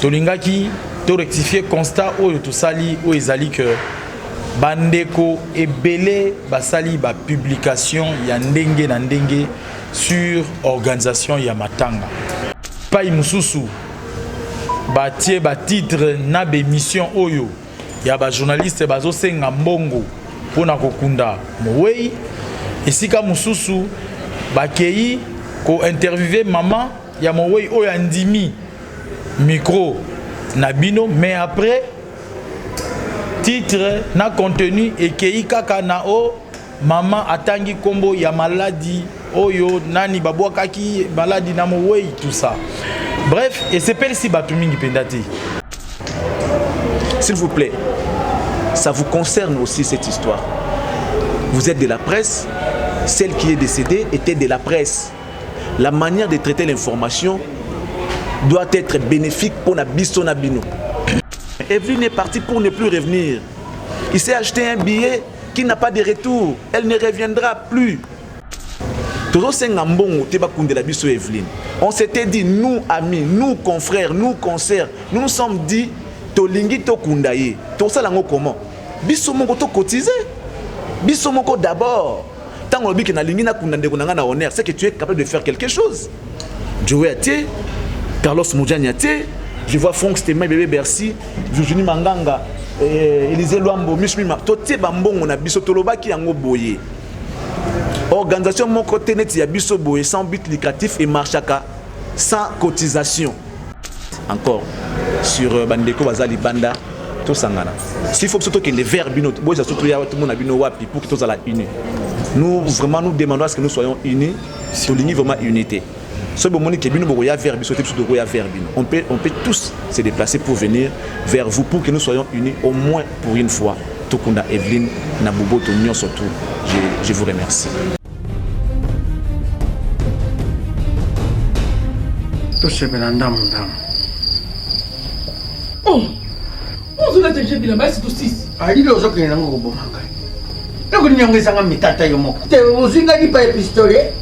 tolingaki to rectifier constat oyo to sali o ezali que bandeko ebele basali ba publication ya ndenge na ndenge sur organisation ya matanga pai mususu batie ba titre na be mission oyo ya ba journaliste bazo senga mbongo pona kokunda mowei esika mususu bakei ko interviewer maman ya mowei oyo andimi micro na bino mais après titre na contenu ekei kaka na o maman atangi kombo ya maladie oyo nani babwakaki maladie na mowei tout ça. Bref, et c'est pas si batumingi pendati. S'il vous plaît, ça vous concerne aussi cette histoire. Vous êtes de la presse, celle qui est décédée était de la presse. La manière de traiter l'information doit être bénéfique pour la Bissonabino. Evelyne est partie pour ne plus revenir. Il s'est acheté un billet qui n'a pas de retour. Elle ne reviendra plus. On s'était dit, nous amis, nous confrères, nous concerts, nous nous sommes dit, Tolingi to kundaye. Tout ça, comment? Bissomoko to cotisé. Bissomoko d'abord. Tant qu'on dit que c'est que tu es capable de faire quelque chose. Joey Até, Carlos Moudjani Até, je vois Franck Stéma, Bébé Bercy, Virginie Manganga, Élisée Luambo, Mishmima, Toté Bambon, on a Bissotoloba qui a boyé. Organisation mon côté net, il y a Bisso boyé sans but lucratif et marchaka, sans cotisation. Encore sur Bandeko Bazali Banda, tout sangana. S'il faut surtout que les verbes, tout le monde a bien wapi pour que tout ça la unis. Nous vraiment nous demandons à ce que nous soyons unis, souligner vraiment unité. Ce moment qui est bien nous verbe, on peut tous se déplacer pour venir vers vous pour que nous soyons unis au moins pour une fois. Tokunda Evelyne Nabubo Tonyon surtout, je vous remercie. Tout ce belanda mon dame. Oh, on a déjà vu la masse de 6. Ali le zo kena ngo bomanga. Loko nyanga sanga mitata yo moko. Te uzinga di pa pistolet.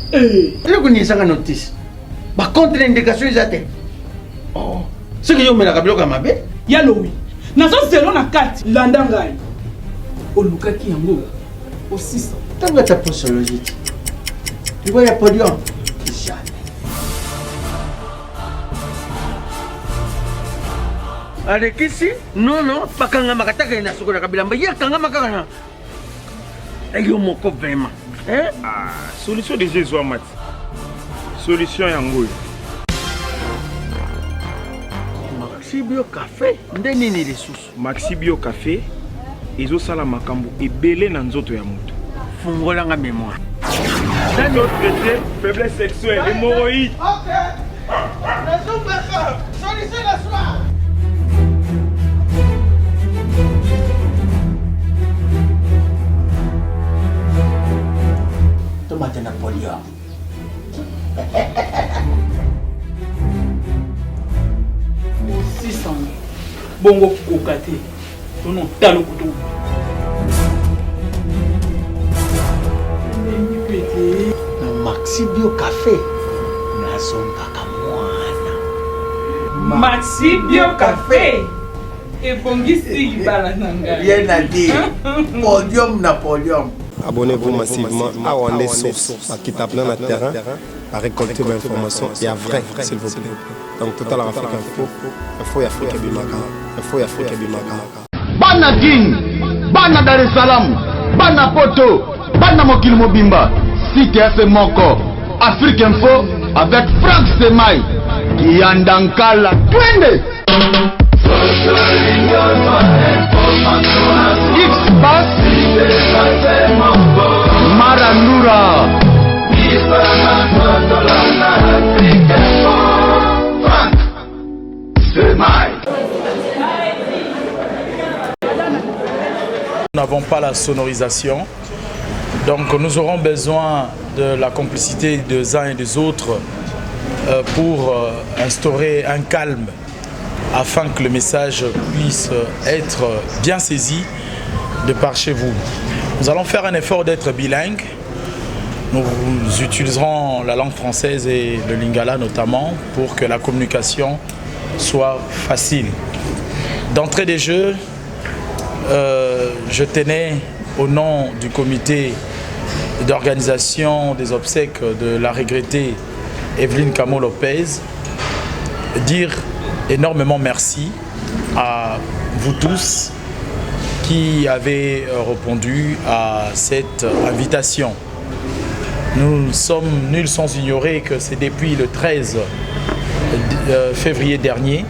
Loko ni sanga notice. Ba contre indication izate. Oh, ce que yo mela kabloka mabe? Yalo oui. Nazo zelo na kati landangai. Olukaki yango au 600. Tanga ta posologie. Tu vois ya podium. Allez, ici? Non, non, pas quand on a attaqué na soko na kabilamba. Ya kanga makana. Ayo moko vraiment. Hein? Ah, solution de Jésus Amat. Solution yango. Maxi Bio Café, ndeni ni ressources. Maxi Bio Café, ezo sala makambo ebele na nzoto ya moto. Fungola nga mémoire. C'est notre traité faiblesse sexuelle, hémorroïde. OK. La soupe, solution la soir. Tomate Napoléon. Au 600. Bongo kokate. Tono talo kutu. Maxi Bio Café. Nazonga kamwana. Maxi Bio Café. Et bongisi ibala nanga. Bien à dire. Podium Napoléon. Abonnez-vous massivement à Wandé Source, qui tape dans le terrain, à récolter vos informations et à vrai, s'il vous plaît. Donc, Total Afrique Info, Info Afrique Bimaka, Info Afrique Bimaka. Bana King, Bana Dar es Salaam, Bana Poto, Bana Mokil Mobimba, Site F Moko, Afrique Info avec Franck Semaï, Kiandankala, Twende. X-Bass Maranura Nous n'avons pas la sonorisation, donc nous aurons besoin de la complicité des uns et des autres pour instaurer un calme afin que le message puisse être bien saisi de par chez vous. Nous allons faire un effort d'être bilingue. Nous utiliserons la langue française et le lingala notamment pour que la communication soit facile. D'entrée des jeux, je tenais au nom du comité d'organisation des obsèques de la regrettée Evelyne Camo Lopez dire énormément merci à vous tous qui avez répondu à cette invitation. Nous sommes nuls sans ignorer que c'est depuis le 13 février dernier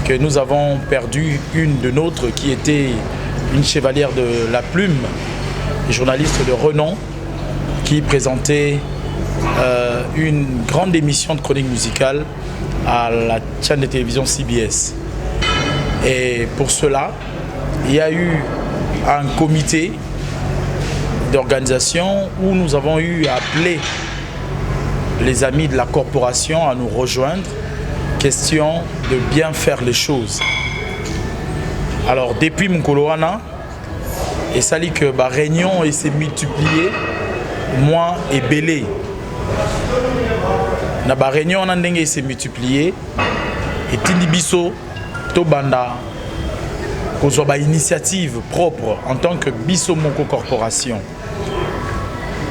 que nous avons perdu une de nôtres qui était une chevalière de la plume, journaliste de renom, qui présentait une grande émission de chronique musicale à la chaîne de télévision CBS. Et pour cela, il y a eu un comité d'organisation où nous avons eu à appeler les amis de la corporation à nous rejoindre. Question de bien faire les choses. Alors depuis mon Koloana, et ça dit que la réunion s'est multipliée, moi et Belé. La réunion s'est multipliée et Tindibiso, Tobanda, qu'on soit initiative propre en tant que Biso Moko Corporation.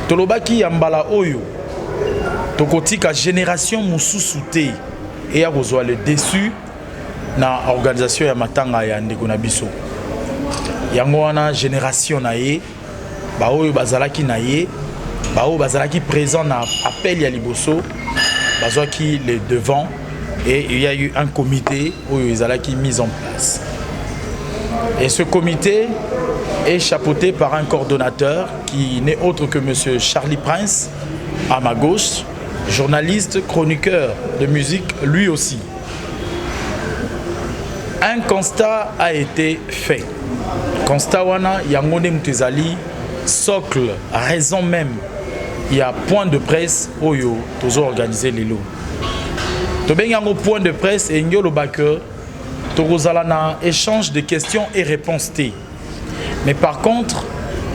Tolobaki Yambala Oyo, Tokotika génération Moussousouté. Et à vous le déçu na organisation ya matanga ya ndeko na biso yango wana génération na ye ba oyo bazalaki na ye ba oyo bazalaki présent na appel ya liboso bazwaki les devants et il y a eu un comité oyo ezalaki mis en place et ce comité est chapeauté par un coordonnateur qui n'est autre que monsieur Charlie Prince à ma gauche, journaliste, chroniqueur de musique, lui aussi. Un constat a été fait. Constat wana yangone mutezali socle, raison même. Il y a point de presse oyo tozo organisé lelo. To bengango point de presse et ngolo bake tozala na échange de questions et réponses T. Mais par contre,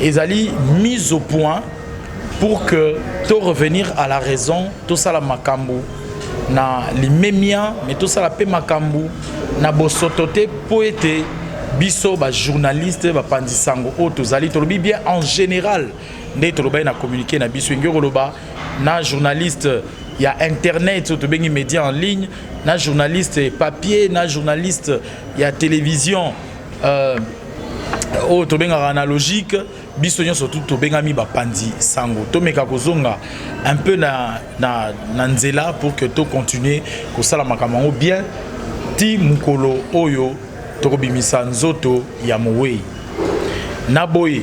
ezali mise au point pour que to revenir à la raison, tout ça la makambu na limemia, mais tout ça la pe makambu na bosotote poète biso ba journaliste ba pandisango o tozali tolobi bien en général ndé toloba na communiquer na biso ngoloba na journaliste il y a internet to bengi médias en ligne na journaliste papier na journaliste il y a télévision to benga analogique biso nyo surtout to bengami ba pandi sango to meka kozonga un peu na nzela pour que to continuer ko sala makambo bien ti mukolo oyo to kobimisa nzoto ya mowe na boye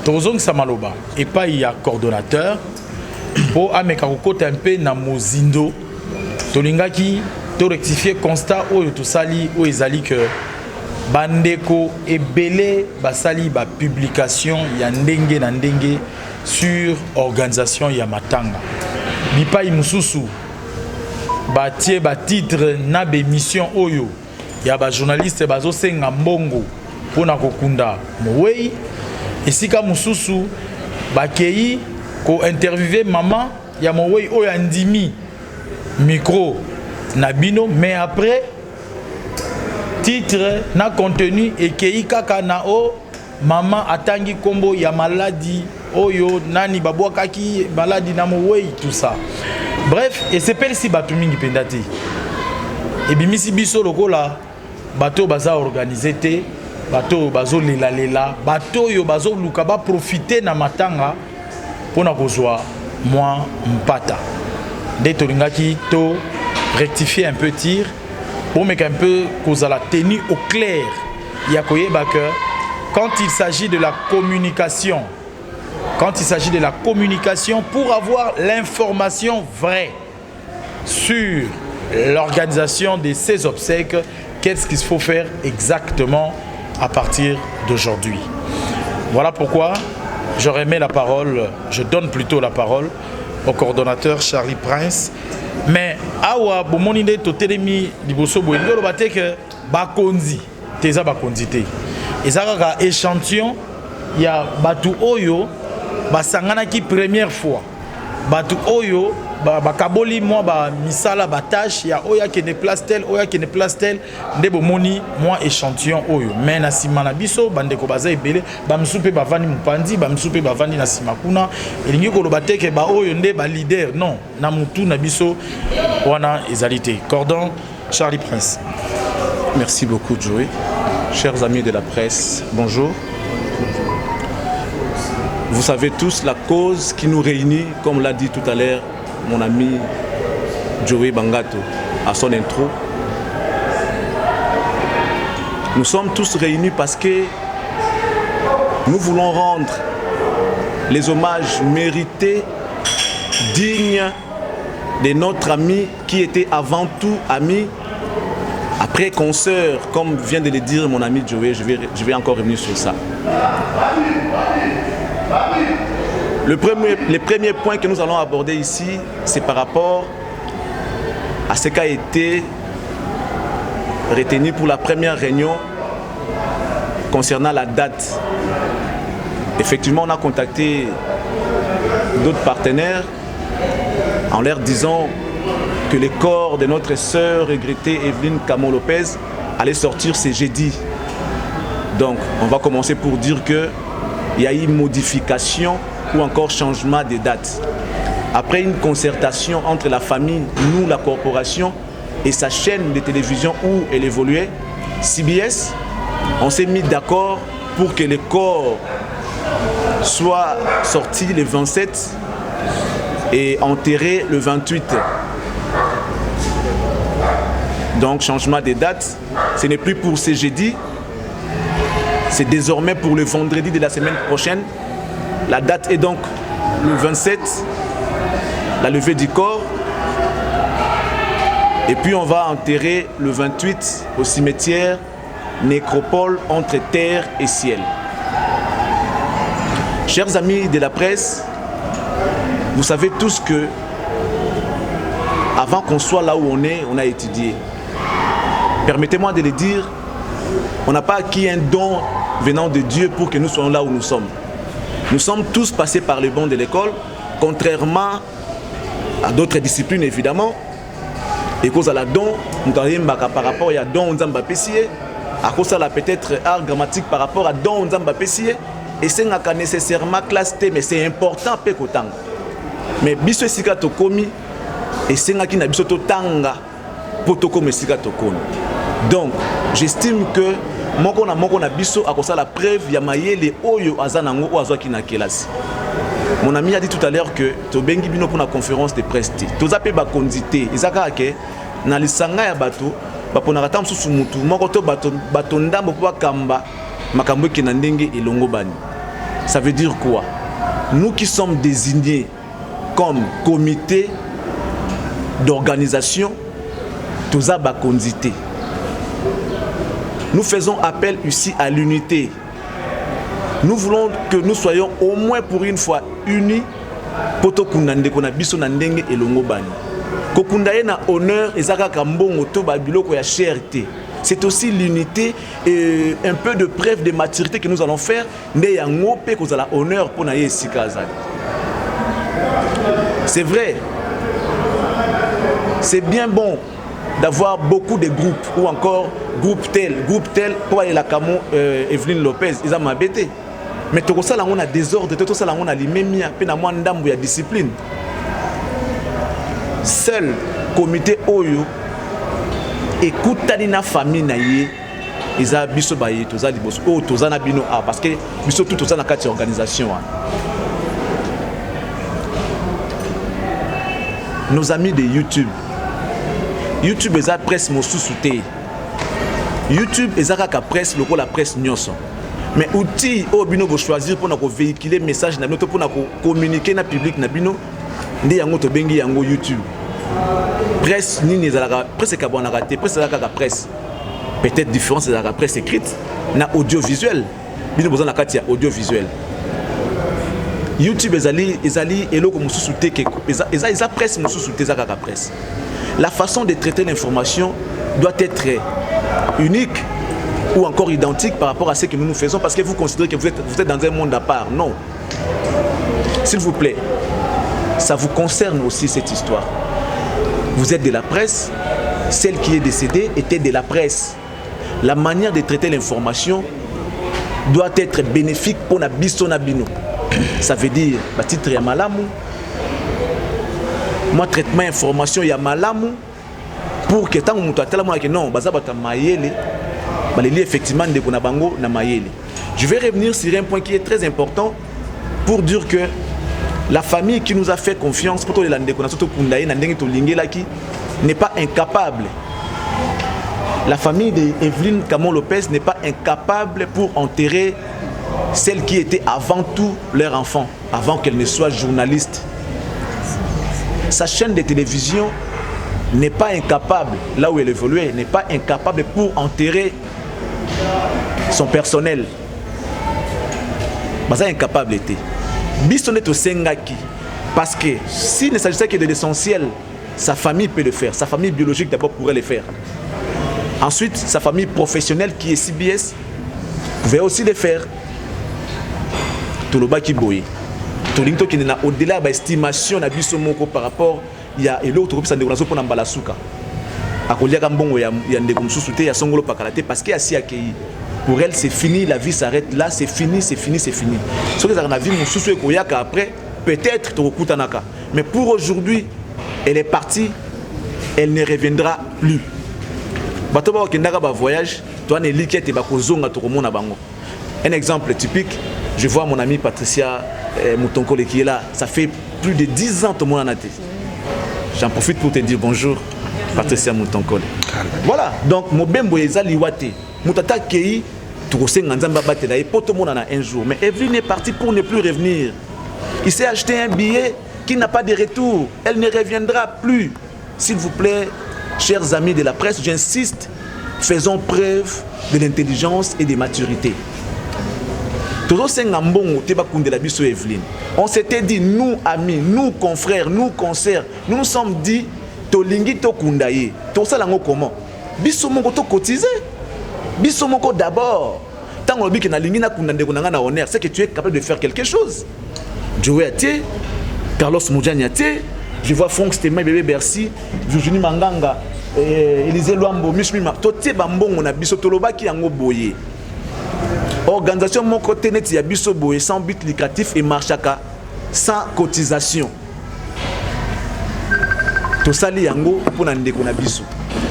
to zongisa maloba et pas il y a coordonnateur pour ameka kokota un peu na mozindo to lingaki to rectifier constat oyo to sali o ezali que bandeko ebele basali ba publication ya ndenge na ndenge sur organisation ya matanga bipai mususu batie ba titre na be mission oyo ya ba journaliste bazo senga mbongo pona kokunda mowei esika mususu bakei ko interviewer maman ya mowei oyo andimi micro na bino mais après titre na contenu et kei kaka na o maman atangi kombo ya maladie oyo nani babwakaki maladie na mowei tout ça bref et c'est pel si batu mingi pendati et bimisi biso lokola bato baza organiser te bato bazo lela bato yo bazo luka ba profiter na matanga pona kozwa moi mpata de tolingaki to rectifier un peu tir pour mettre un peu cause à la tenue au clair. Il y a que quand il s'agit de la communication, pour avoir l'information vraie sur l'organisation de ces obsèques, qu'est-ce qu'il faut faire exactement à partir d'aujourd'hui. Voilà pourquoi je remets la parole, je donne plutôt la parole au coordonnateur Charlie Prince. Mais awa bomoni nde to telemi liboso boye ngolo bateke bakonzi teza bakonzi te ezaka ka échantillon ya batu oyo basangana ki première fois batu oyo bakaboli moi ba misala ba tâche ya oya qui ne place tel oya qui ne place tel nde bomoni moi échantillon oyo mais na sima na biso bandeko baza ebele ba msupe bavandi mupandi ba msupe bavandi na sima kuna elingi koloba te ke ba oyo nde ba leader non na mutu na biso wana ezalité cordon Charlie Prince. Merci beaucoup Joey. Chers amis de la presse, bonjour. Vous savez tous la cause qui nous réunit, comme l'a dit tout à l'heure mon ami Joey Bangato à son intro. Nous sommes tous réunis parce que nous voulons rendre les hommages mérités, dignes de notre ami qui était avant tout ami, après consoeur, comme vient de le dire mon ami Joey, je vais encore revenir sur ça. Le premier point que nous allons aborder ici, c'est par rapport à ce qui a été retenu pour la première réunion concernant la date. Effectivement, on a contacté d'autres partenaires en leur disant que le corps de notre sœur regrettée Evelyne Camo Lopez allait sortir ce jeudi. Donc, on va commencer pour dire qu'il y a eu modification ou encore changement de date. Après une concertation entre la famille, nous, la corporation et sa chaîne de télévision où elle évoluait, CBS, on s'est mis d'accord pour que le corps soit sorti le 27 et enterré le 28. Donc changement de date, ce n'est plus pour ce jeudi, c'est désormais pour le vendredi de la semaine prochaine. La date est donc le 27, la levée du corps. Et puis on va enterrer le 28 au cimetière nécropole entre terre et ciel. Chers amis de la presse, vous savez tous que avant qu'on soit là où on a étudié. Permettez-moi de le dire, on n'a pas acquis un don venant de Dieu pour que nous soyons là où nous sommes. Nous sommes tous passés par le banc de l'école, contrairement à d'autres disciplines évidemment. Et cause à la don, nous avons par rapport à don Nzamba Pessier, à cause à la peut-être art grammatique par rapport à don Nzamba Pessier, et c'est pas nécessairement classe T, mais c'est important peu qu'autant. Mais biso sika tokomi, et c'est qui n'a biso tanga pour tokomi sika tokomi. Donc, j'estime que moko na biso à cause la preuve ya mayele oyo azanango ou azwa ki na kelasi. Mon ami a dit tout à l'heure que tobengi bino pour la conférence de presse. Tozape ba kondité, izaka ke na lisanga ya bato ba pona rata msusu mutu moko to bato ndambo po kamba makambo ki na ndenge elongo bani. Ça veut dire quoi? Nous qui sommes désignés comme comité d'organisation, toza ba kondité. Nous faisons appel ici à l'unité. Nous voulons que nous soyons au moins pour une fois unis pour que nous honneur et c'est aussi l'unité et un peu de preuve de maturité que nous allons faire. C'est vrai, c'est bien bon d'avoir beaucoup de groupes ou encore groupe tel pour aller la Camo Evelyne Lopez, ils ont m'embêté. Mais tout ça là on a désordre, tout ça là on a limemia, pena moi ndambu ya discipline. Seul comité oyo écoute na famille na yé, ils a biso baye toza liboso o toza na bino a parce que biso tout toza na kati organisation. Nos amis de YouTube est la presse mosusu te. YouTube est la presse, la presse nyonso. Mais outil au bino vous choisir pour nous véhiculer message na bino pour nous communiquer na public na bino ndi yango to bengi yango YouTube. Presse ni ezalaka presse ka bona raté presse ezalaka presse. Peut-être différence de la presse écrite na audiovisuel. Bino besoin na kati ya audiovisuel. YouTube ezali eloko mosusu te ke eza presse mosusu te ezaka presse. La façon de traiter l'information doit être unique ou encore identique par rapport à ce que nous faisons parce que vous considérez que vous êtes dans un monde à part. Non. S'il vous plaît, ça vous concerne aussi cette histoire. Vous êtes de la presse, celle qui est décédée était de la presse. La manière de traiter l'information doit être bénéfique pour la biso na bino. Ça veut dire, bah, titre ya malamu, moi traitement information ya malamu, pour que tant que tu as non, baza bata mayele, bah les effectivement de kuna bango na mayele. Je vais revenir sur un point qui est très important pour dire que la famille qui nous a fait confiance pour les lande kuna surtout kundaye na ndenge to lingela qui n'est pas incapable. La famille d'Evelyne Camon Lopez n'est pas incapable pour enterrer celle qui était avant tout leur enfant, avant qu'elle ne soit journaliste. Sa chaîne de télévision n'est pas incapable, là où elle évoluait, n'est pas incapable pour enterrer son personnel. Mais ça incapable était. Bisonnet au Sengaki, parce que s'il ne s'agissait que de l'essentiel, sa famille peut le faire, sa famille biologique d'abord pourrait le faire. Ensuite, sa famille professionnelle qui est CBS pouvait aussi le faire. Tout le bas qui boye. Tout le qui est au-delà de l'estimation de par rapport à l'autre groupe de pour Nambalasuka. Parce qu'il y a si accueilli. Pour elle, c'est fini, la vie s'arrête là, c'est fini, c'est fini, c'est fini. Ce que la vie, après, peut-être, mais pour aujourd'hui, elle est partie, elle ne reviendra plus. Voyage, un exemple typique, je vois mon amie Patricia Moutonkole qui est là, ça fait plus de 10 ans que mon anaté. J'en profite pour te dire bonjour, Patricia Moutonkole. Voilà, donc mon bembo eza liwate, mutata kei, tukose nganzamba batela et poto monana un jour. Mais Evelyne est partie pour ne plus revenir. Il s'est acheté un billet qui n'a pas de retour. Elle ne reviendra plus. S'il vous plaît, chers amis de la presse, j'insiste, faisons preuve de l'intelligence et de maturité. On s'était dit, nous amis, nous confrères, nous concerts, nous nous sommes dit, Tolingi to kundaye, to salango comment? Bisomoko to cotiser. Bisomoko d'abord. Tant que l'objet na lingi na kundande kunanga na honneur, c'est que tu es capable de faire quelque chose. Joey Atie, Carlos Moudjani Atie, je vois Franck Stéma, Bébé Bercy, Virginie Manganga, Élisée Luambo, Mishmima, Toté Bambongo na biso toloba ki yango boye. Organisation mon côté net ya biso boye sans but lucratif et marchaka sans cotisation. To sali yango pour na ndeko na biso.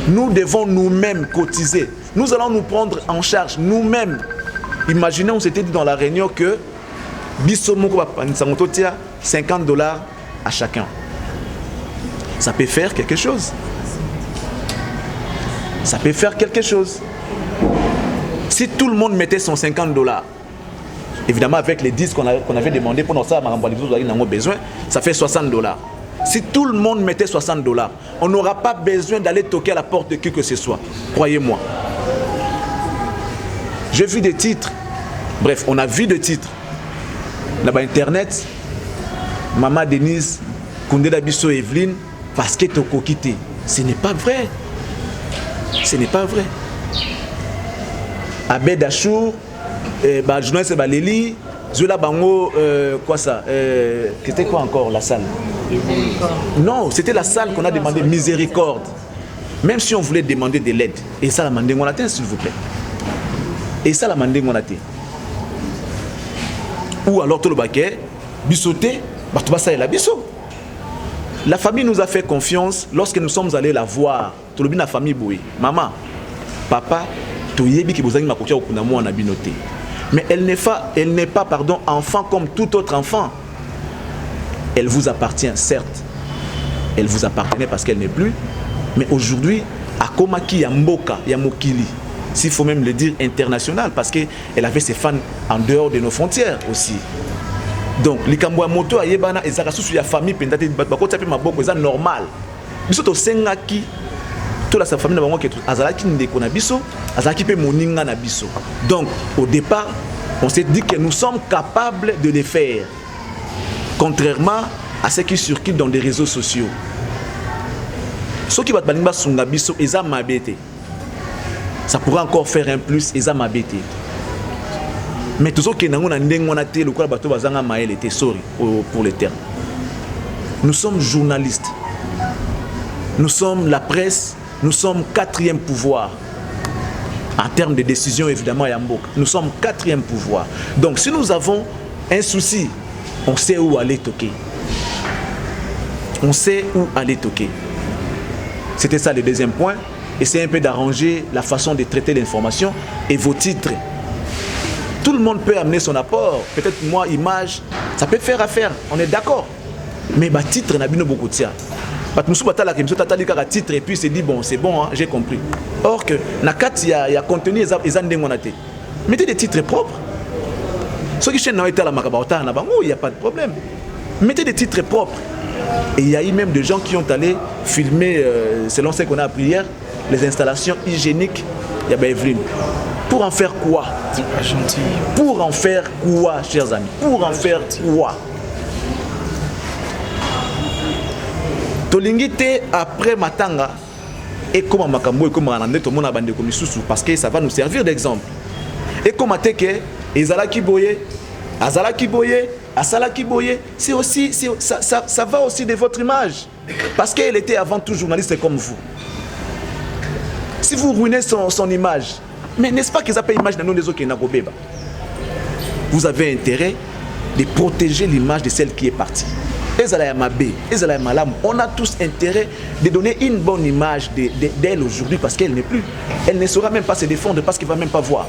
Nous devons nous-mêmes cotiser. Nous allons nous prendre en charge nous-mêmes. Imaginez, on s'était dit dans la réunion que biso moko ba pansango tia $50 à chacun. Ça peut faire quelque chose. Ça peut faire quelque chose. Si tout le monde mettait son $50, évidemment avec les 10 qu'on avait demandé pour nous ça, besoin, ça fait $60. Si tout le monde mettait $60, on n'aura pas besoin d'aller toquer à la porte de qui que ce soit. Croyez-moi. J'ai vu des titres. Bref, on a vu des titres. Là-bas, Internet, Maman Denise, Koundé Bisso Evelyne, parce que tu as quitté. Ce n'est pas vrai. Ce n'est pas vrai. Abed Achour, journaliste Baléli, Zola Bango, quoi ça c'était quoi encore la salle? Non, c'était la salle qu'on a demandé miséricorde. Même si on voulait demander de l'aide. Et ça la mandé on atteint, s'il vous plaît. Et ça la mandé on atteint. Ou alors tout le baquet, bissoté, ça est la bisso. La famille nous a fait confiance lorsque nous sommes allés la voir. Tout le bien la famille Boué. Maman, papa, mais elle n'est pas enfant comme tout autre enfant. Elle vous appartient, certes. Elle vous appartenait parce qu'elle n'est plus. Mais aujourd'hui, à Komaki Yamboka, Yamokili, s'il faut même le dire international, parce qu'elle avait ses fans en dehors de nos frontières aussi. Donc, les Kamboamoto, Ayebana, et Zarasous, la famille, c'est normal. Bisoto Sengaki, toute sa famille Azalaki ndeko na biso, Azalaki pe moninga na biso. Donc au départ, on s'est dit que nous sommes capables de les faire. Contrairement à ceux qui circulent dans des réseaux sociaux. Ceux qui balinga sunga biso eza mabete. Ça pourrait encore faire un plus eza mabete. Mais tout ce qui est na ndengo na te lokola bato bazanga mael était sorry pour les termes. Nous sommes journalistes. Nous sommes la presse. Nous sommes 4e pouvoir. En termes de décision, évidemment, Yambouk. Nous sommes 4e pouvoir. Donc, si nous avons un souci, on sait où aller toquer. On sait où aller toquer. C'était ça le deuxième point. Essayez un peu d'arranger la façon de traiter l'information et vos titres. Tout le monde peut amener son apport. Peut-être moi, image, ça peut faire affaire. On est d'accord. Mais bah, titre, n'a pas beaucoup de ça. Titre et puis c'est dit bon, c'est bon, hein, j'ai compris. Or que il y a contenu, mettez des titres propres. Ceux qui cherchent à la macabauta, il n'y a pas de problème. Mettez des titres propres. Et il y a eu même des gens qui ont allé filmer, selon ce qu'on a appris hier, les installations hygiéniques. Il y a Evelyne. Pour en faire quoi? Pour en faire quoi, chers amis? Pour en faire quoi? Tolingite après Matanga et comme Makambo et comme Anande tout le monde a bandé comme sous parce que ça va nous servir d'exemple. Et comme Ateke, Ezala Kiboye, Azala Kiboye, Asala Kiboye, c'est aussi ça va aussi de votre image parce qu'elle était avant tout journaliste comme vous. Si vous ruinez son image, mais n'est-ce pas qu'ils appellent l'image de nous les autres qui n'agobeba? Vous avez intérêt de protéger l'image de celle qui est partie. On a tous intérêt de donner une bonne image d'elle aujourd'hui parce qu'elle n'est plus. Elle ne saura même pas se défendre parce qu'elle ne va même pas voir.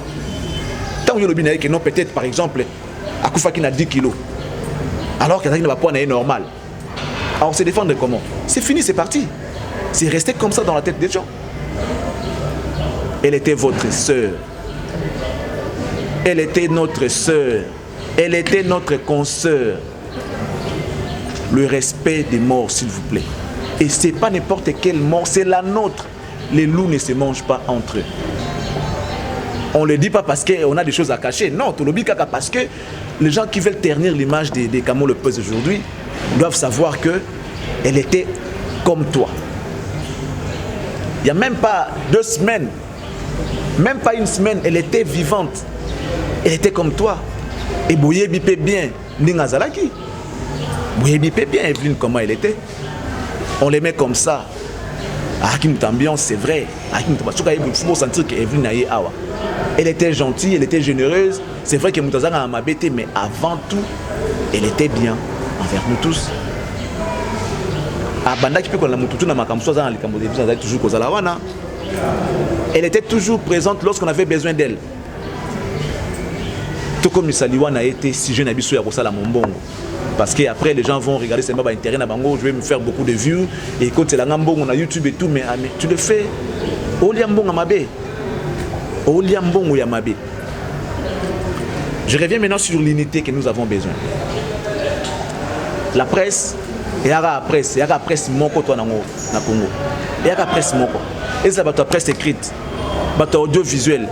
Tant que le que non, peut-être par exemple, Akoufa qui n'a 10 kilos, alors qu'elle n'a pas point normal. Alors se défendre comment? C'est fini, c'est parti. C'est resté comme ça dans la tête des gens. Elle était votre sœur. Elle était notre sœur. Elle était notre consoeur. Le respect des morts, s'il vous plaît. Et ce n'est pas n'importe quelle mort, c'est la nôtre. Les loups ne se mangent pas entre eux. On ne le dit pas parce qu'on a des choses à cacher. Non, tout le dit parce que les gens qui veulent ternir l'image des Kamo Le Peuple aujourd'hui doivent savoir qu'elle était comme toi. Il n'y a même pas 2 semaines, même pas 1 semaine, elle était vivante. Elle était comme toi. Et Bouye bipé bien, Ningazalaki. Vous bipez bien Evelyne comment elle était. On les met comme ça. Ah, qui nous ambiance, c'est vrai. Ah, qui nous faut sentir qu'Evelyne a eu awa. Elle était gentille, elle était généreuse. C'est vrai que Moutazanga a m'abêté, mais avant tout, elle était bien envers nous tous. Ah, banda qui peut qu'on la moutou na makamso za likambo de vous toujours kozala wana. Elle était toujours présente lorsqu'on avait besoin d'elle. Tout comme Misaliwan a été si jeune abisso ya kosala mombongo. Parce qu'après les gens vont regarder c'est pas intérêt na bango, je vais me faire beaucoup de vues et quand c'est la ngambongo na YouTube et tout mais tu le fais au liambongo mabe. Au liambongo ya mabe. Je reviens maintenant sur l'unité que nous avons besoin. La presse, il y a la presse moko to na Congo. Il y a la presse moko. Et ça va ta presse écrite, votre audiovisuel.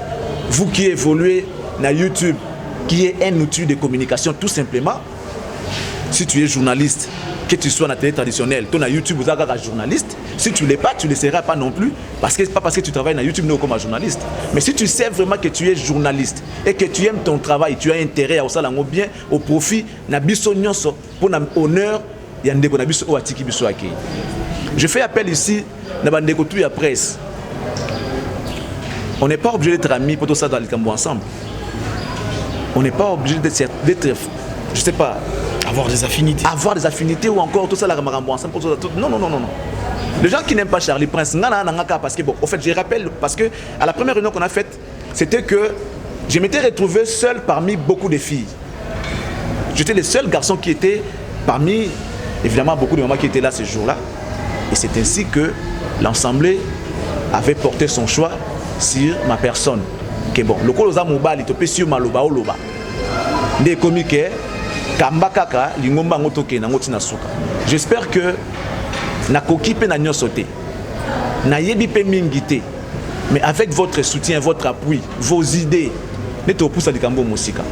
Vous qui évoluez na YouTube qui est un outil de communication tout simplement. Si tu es journaliste, que tu sois dans la télé traditionnelle, tu es sur YouTube, vous êtes un journaliste. Si tu ne l'es pas, tu ne le seras pas non plus. Parce que ce n'est pas parce que tu travailles dans YouTube comme un journaliste. Mais si tu sais vraiment que tu es journaliste et que tu aimes ton travail, tu as intérêt à ça bien, au profit, pour l'honneur, il y a un je fais appel ici à la presse. On n'est pas obligé d'être amis pour tout ça dans le Cambo ensemble. On n'est pas obligé d'être, je ne sais pas, avoir des affinités. Avoir des affinités ou encore tout ça, la Rambo ensemble. Non. Les gens qui n'aiment pas Charlie Prince, parce que, bon, en fait, je rappelle, parce que à la première réunion qu'on a faite, c'était que je m'étais retrouvé seul parmi beaucoup de filles. J'étais le seul garçon qui était parmi, évidemment, beaucoup de mamans qui étaient là ce jour-là. Et c'est ainsi que l'Assemblée avait porté son choix sur ma personne. Que bon, le colosa mobile, il te sur maloba ou loba. Des comiques, kamba kaka, lingomba ngotoke na ngoti na suka. J'espère que na koki pe na nyosote. Na yebi pe mingite. Mais avec votre soutien, votre appui, vos idées, neto poussa di kambo musika.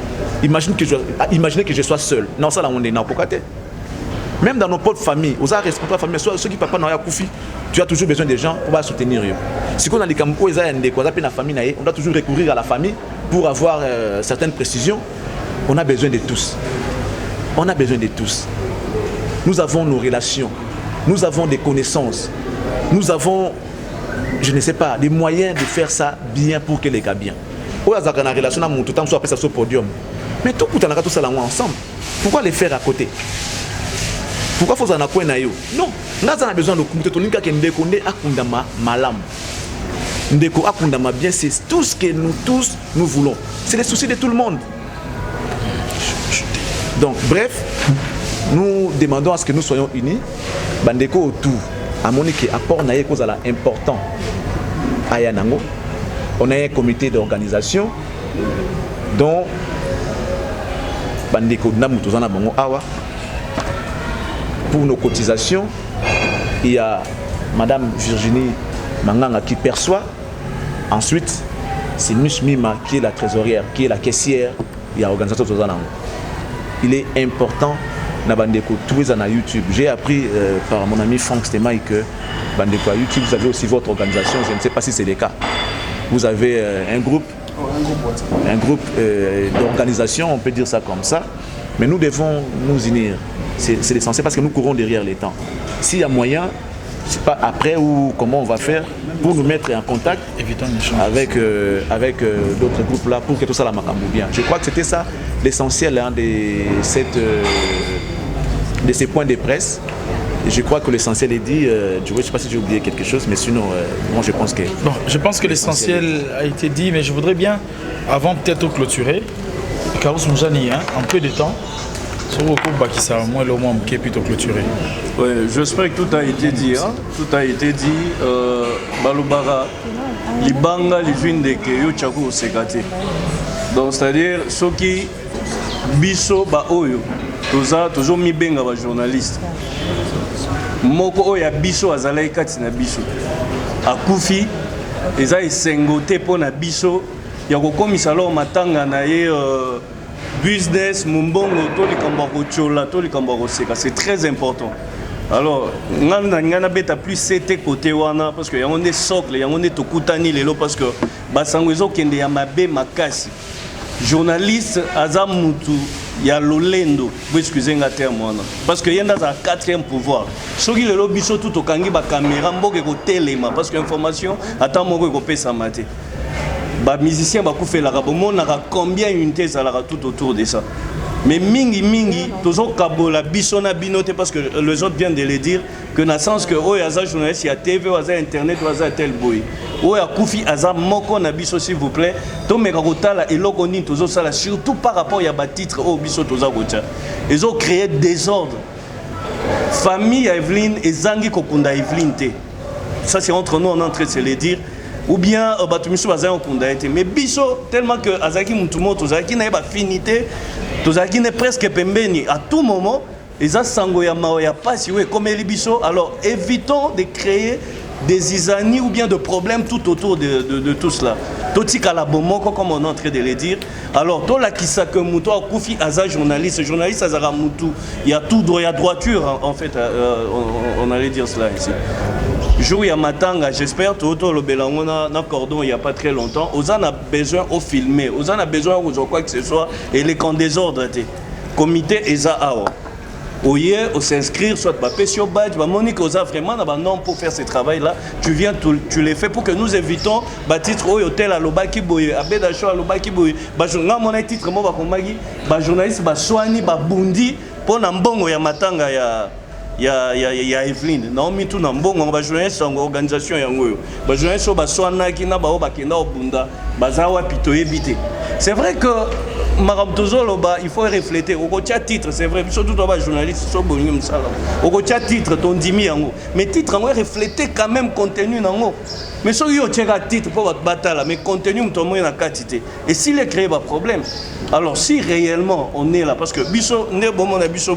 Imaginez que je sois seul. Non, ça là on est na pokate. Même dans nos propres familles, aux responsables famille, soit ceux qui papa na ya koufi, tu as toujours besoin des gens pour soutenir eux. Si on a des kambo eza ndé ko za pe na famille on doit toujours recourir à la famille pour avoir certaines précisions. On a besoin de tous. On a besoin de tous. nous avons nos relations, nous avons des connaissances, nous avons, je ne sais pas, des moyens de faire ça bien pour que les gars bien. Où est-ce qu'on a une relation tout le temps après ça sur le podium? Mais tout le temps, tout ça ensemble. Pourquoi les faire à côté? Pourquoi faut en avoir un? Non, nous avons besoin de communauté qui est akundama malam. Ndeko akundama bien, c'est tout ce que nous tous nous voulons. C'est les soucis de tout le monde. Donc, bref, nous demandons à ce que nous soyons unis. Bandeko autour, à Monique, apport naïe cause à la important. À Yanango, on a un comité d'organisation dont Bandeko Namutuzana Bongo Awa. Pour nos cotisations, il y a Madame Virginie Manganga qui perçoit. Ensuite, c'est Mus Mima qui est la trésorière, qui est la caissière. Il y a l'organisation Tozanango. Il est important na Bandeko tous na YouTube. J'ai appris par mon ami Franck Stemaï que Bandeko à YouTube, vous avez aussi votre organisation. Je ne sais pas si c'est le cas. Vous avez un groupe d'organisation, on peut dire ça comme ça. Mais nous devons nous unir. C'est l'essentiel parce que nous courons derrière les temps. S'il y a moyen, je ne sais pas après ou comment on va faire pour nous mettre en contact avec d'autres groupes là pour que tout ça la macambou bien. Je crois que c'était ça l'essentiel hein, de ces points de presse. Et je crois que l'essentiel est dit. Je ne sais pas si j'ai oublié quelque chose, mais sinon, moi je pense que... Bon, je pense que l'essentiel a été dit, mais je voudrais bien, avant peut-être de clôturer, Carlos Moujani, hein, un peu de temps. Ouais, j'espère que tout a été dit. Hein? Tout a été dit. Balubara, Libanga, les jeunes de Keyo Tchako Sekate. Donc, c'est-à-dire, ceux qui biso ba oyo, toujours mi benga ba journaliste. Moko oya biso azalai kati na biso. Akufi, eza esengote po na biso. Yako komisa lo matanga na ye. Business, Mumbongo, c'est très important. Alors, on a plus cet côté parce que y a des socles, il y a des tokutani lelo parce que basangozo kende ya mabe makasi. Journaliste azamutu ya lolendo, vous excusez nga terme parce que y a un quatrième pouvoir. Soki lelo biso tout okangi ba caméra mboke ko telema parce que information ata moko ko pesa maté. Les musiciens ont combien d'unités tout autour de ça. Mais mingi, toujours kabola bisona binote parce que les autres viennent de le dire que dans le sens que oh yaza journaliste, il y a TV, il y a internet, il y a tel boy. Oh ya koufi aza moko na biso s'il vous plaît. To mekakota la elokoni toujours ça surtout par rapport à ba titre oh biso toza gocha. Ils ont créé désordre. Famille Evelyne et Zangi kokunda Evelyne te. Ça c'est entre nous on est en train de se le dire. Ou bien Batumisu Bazan Okunda été. Mais Biso, tellement que Azaki Mutumo, Tozaki n'a pas finité, Tozaki n'est presque pembeni. À tout moment, les Asangoya Maoya pas si oui, comme Biso. Alors évitons de créer des isanies ou bien de problèmes tout autour de tout cela. Totika la bomoko, comme on est en train de le dire. Alors, toi la Kisaka Moutou, Koufi Aza journaliste Azara Moutou, il y a tout droit, il y a droiture en fait, on allait dire cela ici. Jour il y a matanga, j'espère tout le belango na cordon il y a pas très longtemps. On a besoin au filmer, on a besoin de quoi que ce soit et les camps désordre comité eza awa. Oye, on s'inscrire soit pas sur badge, bah Monique Oza vraiment non pour faire ce travail là, tu viens tu les fais pour que nous évitons bah titre au hôtel à Lobaki Boye, à Bedacho à Lobaki Boye, bah mon titre moi bah komagi, bah journaliste bah soigni bah bundi pour nambongo ya matanga ya Evelyne Naomi tout nambongo ba journaliste en organisation ya ngoyo ba journaliste ba soana ki na ba kenda obunda bazawa pito éviter. C'est vrai que il faut refléter. Au côté titre, c'est vrai, surtout les journalistes, au côté titre, ton dimi mais titre, on refléter quand même contenu. Mais si on a titre pour votre bataille, mais contenu, on a quantité. Et s'il est créé un problème, alors si réellement on est là, parce que biso, ne bon mon biso,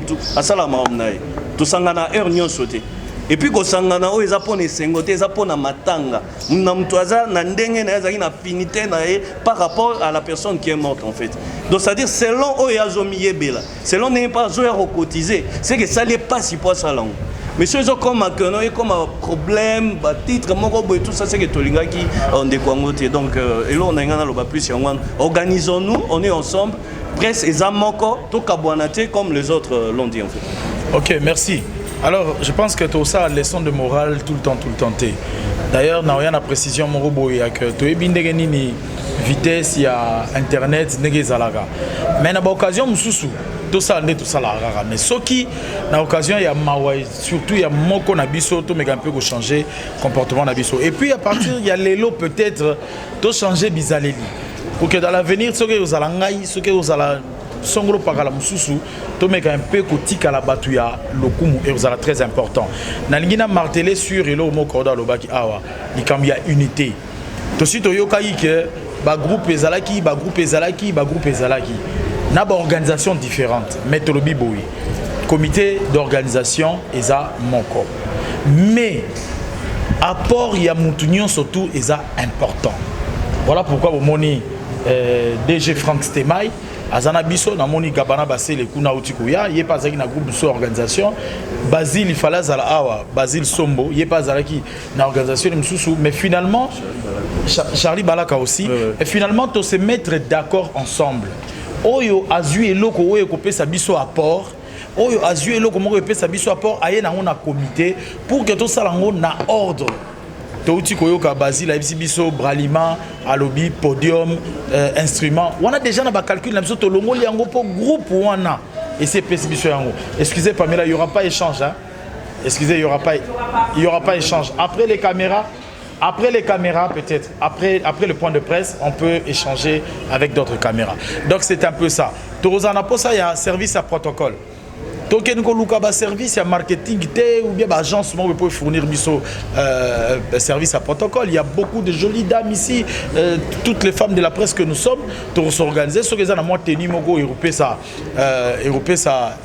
tout, à ça la maromnaï, tout ça n'a heure ni sauté. Et puis quand sangana o ezapone sengote ezapona matanga mnamtwaza na ndenge na yazaki na finité na par rapport à la personne qui est morte en fait. Donc c'est à dire selon o yazomi yebela selon n'est pas zo ya cotiser c'est que ça n'est pas si pour ça là. Mais ceux comme un et comme un problème ba titre moko boy tout ça c'est que tolinga qui on dékwangote donc et là on a ngana loba plus yango organisons-nous on est ensemble presse ezamoko to kabwanate comme les autres l'ont dit en fait. Ok, merci. Alors, je pense que tout ça, leçon de morale tout le temps. D'ailleurs, n'a rien à précision, mon robot, il y a que tu es bien vitesse, il y a internet, zalaga. Mais na occasion, tout ça la rara. Mais ce qui, na occasion, il y a Mawai, surtout il y a Moko Nabiso, tout mais un peu changer comportement Nabiso. Et puis à partir, il y a l'élo peut-être, tout changer bizaleli. Pour que dans l'avenir, ce que vous allez, ce que vous allez songolo pakala mususu to meka un peu kotika la batuya lokumu et vous allez très important na lingina marteler sur elo mokoda lobaki awa likambia unité to sito yokai que ba groupe ezalaki na ba organisation différente metolobi boui comité d'organisation eza moko mais apport ya mutunyon surtout eza important. Voilà pourquoi au moni DG Frank Stemai Azana biso na moni gabana basele kuna utikuya yé pas na groupe de organisation Basile il fallait zala awa Basile Sombo yé pas zalaki na organisation msusu mais finalement Charlie Balaka aussi et finalement to se mettre d'accord ensemble oyo azui eloko oyo ko pesa biso apport oyo azui eloko moko pesa biso apport aye na on a comité pour que tout ça lango na ordre. Touti koyoka Basile biso bralima alobi podium instrument on a déjà na ba calcul na biso to longo liango pour groupe wana et c'est biso yango. Excusez Pamela, il y aura pas échange hein. Excusez, il y aura pas échange après les caméras peut-être après le point de presse on peut échanger avec d'autres caméras. Donc c'est un peu ça. Torozana pour ça il y a service à protocole. Token Koluka ba service à marketing ou bien ba agence moi peut fournir biso service à protocole. Il y a beaucoup de jolies dames ici, toutes les femmes de la presse que nous sommes, pour s'organiser ce que ça na moi tenu mogo européen ça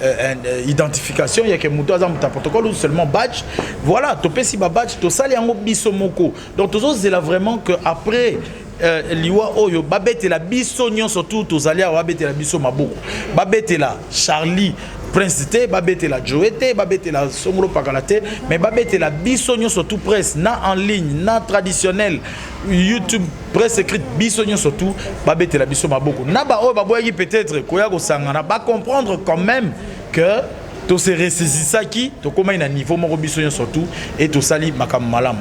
identification il y a que muto azam ta protocole ou seulement badge. Voilà, topé si ba badge to sali yango biso moko. Donc tous c'est là vraiment que après liwa oyo babete la biso nyon surtout tous allez à babete la biso maboko. Babete la Charlie Prince T, babete la Joete, babete la Somro Pakalate, mais babete la bisogno surtout presse, na en ligne, na traditionnel, YouTube, presse écrite, bisogno surtout, babete la biso maboko. Na ba o baboyaki peut-être koya ko sangana, ba comprendre quand même que to se ressaisissa qui, to comment il a niveau moko bisogno surtout et to sali makam malam.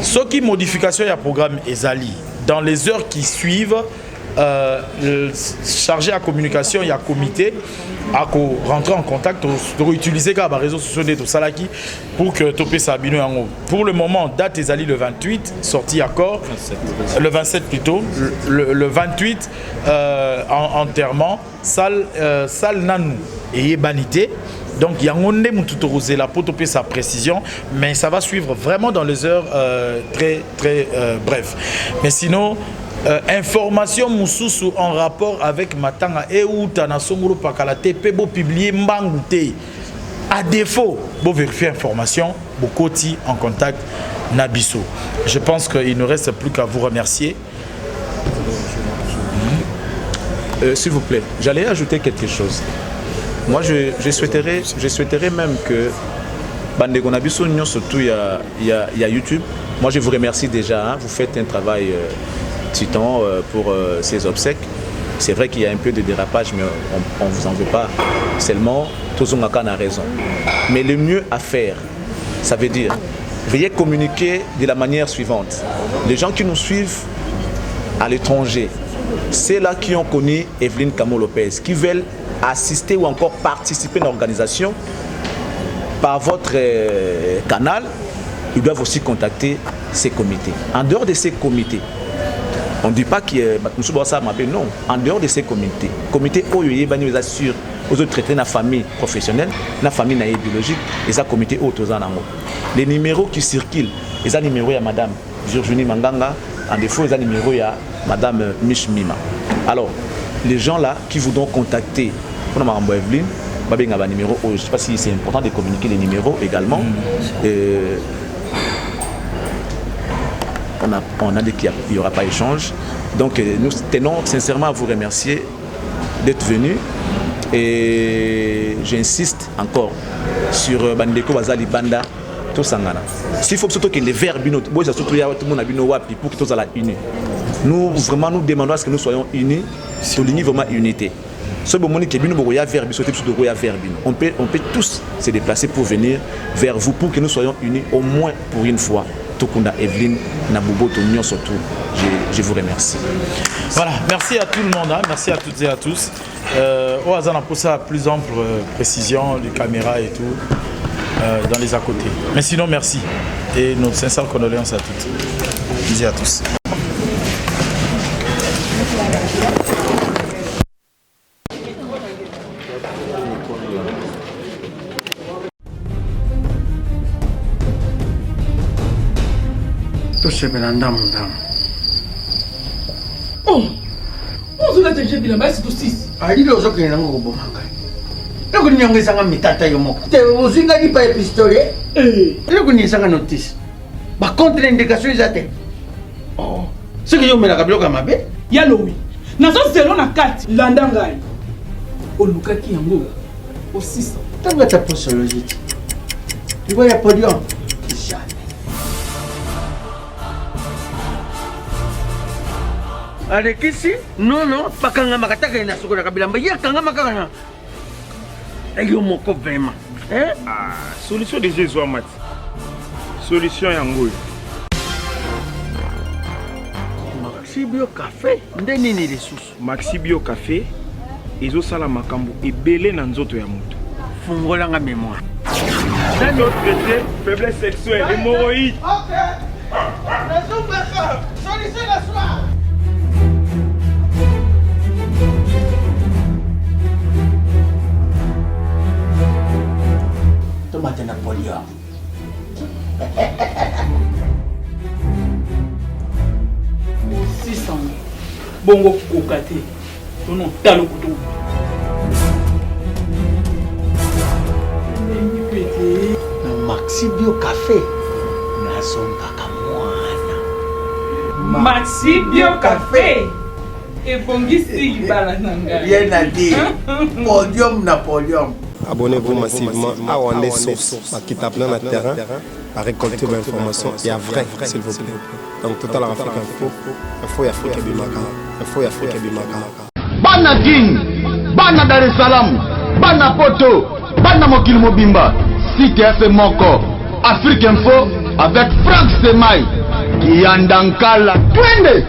Ce qui modification ya programme ezali dans les heures qui suivent. Chargé à communication, il y a comité à rentrer en contact pour utiliser les réseaux sociaux de Salaki pour que Topé Sabino en haut. Pour le moment, date est allée le 28, sorti accord, le 27 plutôt, le 28 enterrement, salle Nanou et Banité. Donc il y a un tout la pour toper sa précision, mais ça va suivre vraiment dans les heures très brèves. Mais sinon, information mususu en rapport avec Matanga et ou Tanasongolo Pakalate pebo publier mbangouté. À défaut, vous vérifier information, Bokoti en contact Nabiso. Je pense qu'il ne reste plus qu'à vous remercier. S'il vous plaît, j'allais ajouter quelque chose. Moi, je souhaiterais même que Bandego Nabiso, surtout il y a YouTube. Moi, je vous remercie déjà. Hein, vous faites un travail titan pour ces obsèques. C'est vrai qu'il y a un peu de dérapage, mais on ne vous en veut pas. Seulement, Tozongaka a raison. Mais le mieux à faire, ça veut dire, veuillez communiquer de la manière suivante. Les gens qui nous suivent à l'étranger, c'est là qui ont connu Evelyne Camo Lopez, qui veulent assister ou encore participer à l'organisation par votre canal, ils doivent aussi contacter ces comités. En dehors de ces comités, on ne dit pas qu'il y a non. En dehors de ces comités, Oyoye Bani assure aux autres traités la famille professionnelle, la famille idéologique, et ça comité autosanango. Les numéros qui circulent, les numéros à Madame Virginie Manganga, en défaut les numéros à Madame Mich Mima. Alors, les gens là qui voudront contacter pour Marambo Evelyne, numéro, je ne sais pas si c'est important de communiquer les numéros également. On a dit qu'il n'y aura pas échange. Donc nous tenons sincèrement à vous remercier d'être venus. Et j'insiste encore sur Bandeko Bazali Banda Tosangana. S'il faut surtout que les verbes pour que tout ça la unis. Nous vraiment nous demandons à ce que nous soyons unis sur l'unité vraiment unité. On peut tous se déplacer pour venir vers vous pour que nous soyons unis au moins pour une fois. Tokunda Evelyne Nabubo Tonyon surtout. Je vous remercie. Voilà, merci à tout le monde, hein. Merci à toutes et à tous. Au hasard, pour ça, plus ample précision, les caméras et tout, dans les à côté. Mais sinon, merci. Et notre sincère condoléances à toutes et à tous. tosepela ndamu Oh, ozula teje bilamba c'est aussi. alili ozokende nango koboma ngai ekoninyongesanga mitata yo moko te ozwingaki pa epistolie elekoniesanga notice bacontre indication eza te soki yomelaka biloko ya mabe yalowi nazozelo na kati landa ngai olukaki yango osisa ntango ata posologie te libo ya podium alekisi nono bakangamaka taka na sokolaka bilamba ye akangamaka na eyo moko vraimen solution déjà ezwa mati solution yango oyo Maxi Bio Café nde nini lisusu Maxi Bio Café ezosala makambo ebele na nzoto ya moto fungolanga mémoire traité faiblesse sexuelle hémorroïde solution la soir tomate Napoléon bongo kokate tono talo kutu Maxi Bio Café nazombaka mwana Maxi Bio Café ebongisi libala na ngai bien à dire podium Napoléon. Abonnez-vous massivement à Wandé Source, qui tape dans le terrain, à récolter vos informations. Il y a vrai, s'il vous plaît. Donc, Total Afrique Info, Info Afrique Bimaka, Info Afrique Bimaka. Bana King, Bana Dar es Salaam, Bana Poto, Bana Mokil Mobimba, CTF Moko, Afrique Info avec Franck Semaï, Yandankala, Twende.